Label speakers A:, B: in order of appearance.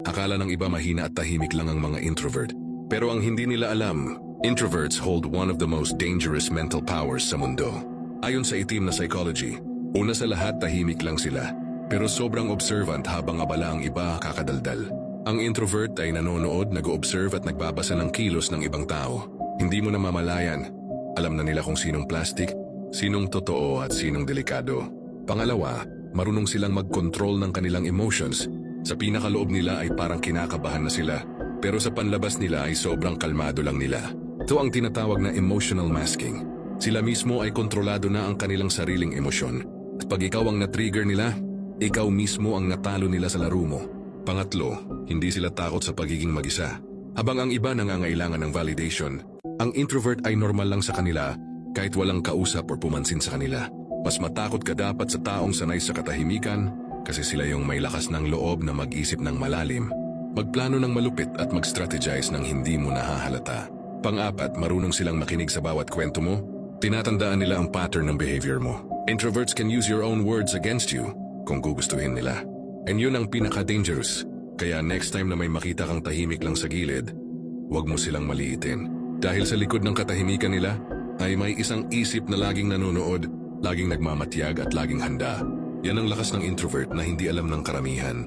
A: Akala ng iba mahina at tahimik lang ang mga introvert. Pero ang hindi nila alam, introverts hold one of the most dangerous mental powers sa mundo. Ayon sa itim na psychology, una sa lahat tahimik lang sila. Pero sobrang observant habang abala ang iba kakadaldal. Ang introvert ay nanonood, nag-o-observe at nagbabasa ng kilos ng ibang tao. Hindi mo namamalayan. Alam na nila kung sinong plastic, sinong totoo at sinong delikado. Pangalawa, marunong silang mag-control ng kanilang emotions. Sa pinakaloob nila ay parang kinakabahan na sila, pero sa panlabas nila ay sobrang kalmado lang nila. Ito ang tinatawag na emotional masking. Sila mismo ay kontrolado na ang kanilang sariling emosyon. At pag ikaw ang na-trigger nila, ikaw mismo ang natalo nila sa laro mo. Pangatlo, hindi sila takot sa pagiging mag-isa. Habang ang iba nangangailangan ng validation, ang introvert ay normal lang sa kanila kahit walang kausap o pumansin sa kanila. Mas matakot ka dapat sa taong sanay sa katahimikan kasi sila yung may lakas ng loob na mag-isip ng malalim, magplano ng malupit at mag-strategize ng hindi mo nahahalata. Pang-apat, marunong silang makinig sa bawat kwento mo. Tinatandaan nila ang pattern ng behavior mo. Introverts can use your own words against you kung gugustuhin nila. And yun ang pinaka-dangerous. Kaya next time na may makita kang tahimik lang sa gilid, huwag mo silang maliitin. Dahil sa likod ng katahimikan nila, ay may isang isip na laging nanonood, laging nagmamatyag at laging handa. Yan ang lakas ng introvert na hindi alam ng karamihan.